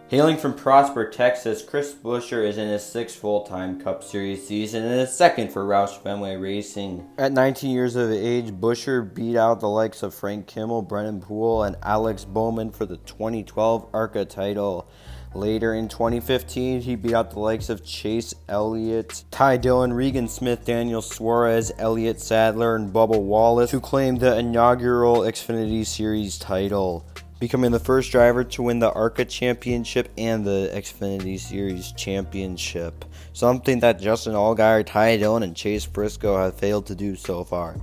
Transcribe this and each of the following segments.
Hailing from Prosper, Texas, Chris Buescher is in his 6th full-time Cup Series season and his 2nd for Roush Fenway Racing. At 19 years of age, Buescher beat out the likes of Frank Kimmel, Brennan Poole, and Alex Bowman for the 2012 ARCA title. Later in 2015, he beat out the likes of Chase Elliott, Ty Dillon, Regan Smith, Daniel Suarez, Elliott Sadler, and Bubba Wallace to claim the inaugural Xfinity Series title, becoming the first driver to win the ARCA Championship and the Xfinity Series Championship, something that Justin Allgaier, Ty Dillon, and Chase Briscoe have failed to do so far.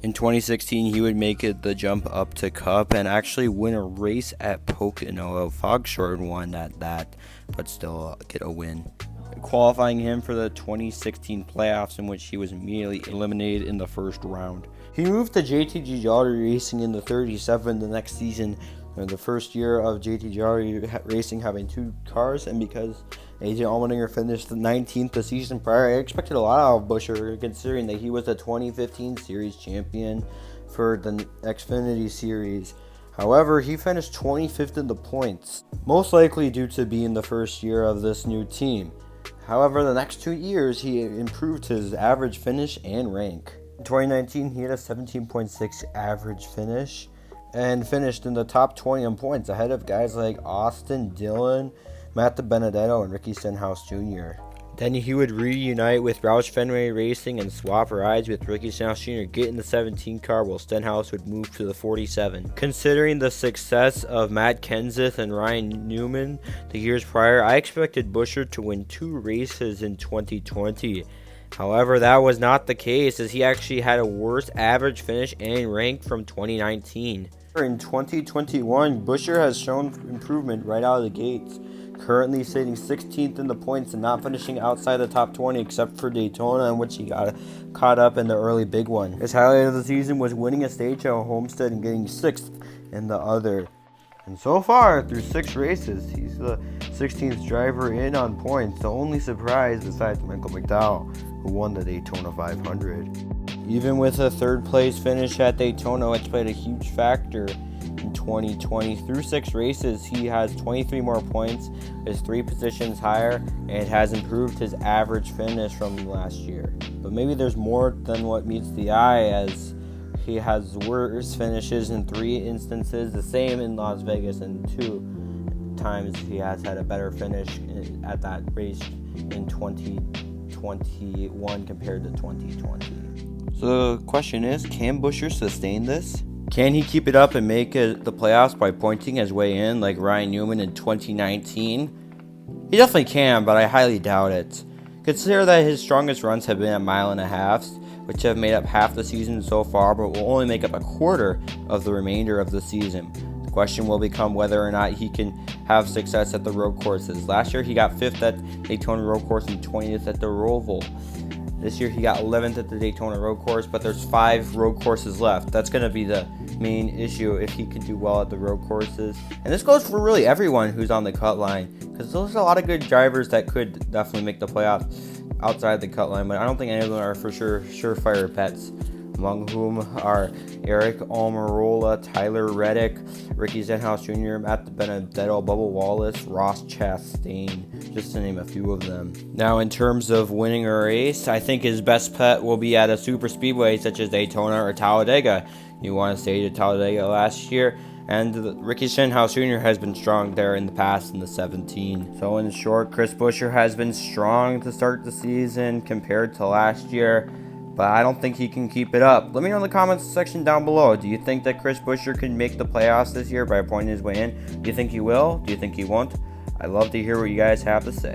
In 2016, he would make it the jump up to Cup and actually win a race at Pocono. Fogshore won at that, but still get a win, qualifying him for the 2016 playoffs, in which he was immediately eliminated in the first round. He moved to JTG Jolly Racing in the 37 the next season, the first year of JT Jolly Racing having 2 cars, and because AJ Allmendinger finished the 19th the season prior, I expected a lot out of Buescher, considering that he was the 2015 Series champion for the Xfinity Series. However, he finished 25th in the points, most likely due to being the first year of this new team. However, the next 2 years, he improved his average finish and rank. In 2019, he had a 17.6 average finish and finished in the top 20 in points, ahead of guys like Austin Dillon, Matt DiBenedetto, and Ricky Stenhouse Jr. Then he would reunite with Roush Fenway Racing and swap rides with Ricky Stenhouse Jr., get in the 17 car, while Stenhouse would move to the 47. Considering the success of Matt Kenseth and Ryan Newman the years prior, I expected Buescher to win 2 races in 2020. However, that was not the case, as he actually had a worse average finish and rank from 2019. In 2021, Buescher has shown improvement right out of the gates, currently sitting 16th in the points and not finishing outside the top 20 except for Daytona, in which he got caught up in the early big one. His highlight of the season was winning a stage at Homestead and getting 6th in the other. And so far, through 6 races, he's the 16th driver in on points, the only surprise besides Michael McDowell, who won the Daytona 500. Even with a 3rd place finish at Daytona, which played a huge factor in 2020. Through 6 races, he has 23 more points, is 3 positions higher, and has improved his average finish from last year. But maybe there's more than what meets the eye, as he has worse finishes in 3 instances, the same in Las Vegas, and 2 times he has had a better finish at that race in 2021 compared to 2020. So the question is, can Buescher sustain this? Can he keep it up and make the playoffs by pointing his way in like Ryan Newman in 2019? He definitely can, but I highly doubt it. Consider that his strongest runs have been at 1.5 miles, which have made up half the season so far, but will only make up a quarter of the remainder of the season. The question will become whether or not he can have success at the road courses. Last year, he got 5th at Daytona Road Course and 20th at the Roval. This year, he got 11th at the Daytona Road Course, but there's 5 road courses left. That's going to be the main issue if he can do well at the road courses. And this goes for really everyone who's on the cut line, because there's a lot of good drivers that could definitely make the playoffs outside the cut line, but I don't think any of them are for sure surefire bets, among whom are Eric Almirola, Tyler Reddick, Ricky Stenhouse Jr., Matt DiBenedetto, Bubba Wallace, Ross Chastain, just to name a few of them. Now, in terms of winning a race, I think his best bet will be at a super speedway such as Daytona or Talladega. You want to stay to Talladega last year, and Ricky Stenhouse Jr. has been strong there in the past in the 17. So in short, Chris Buescher has been strong to start the season compared to last year, but I don't think he can keep it up. Let me know in the comments section down below. Do you think that Chris Buescher can make the playoffs this year by pointing his way in? Do you think he will? Do you think he won't? I'd love to hear what you guys have to say.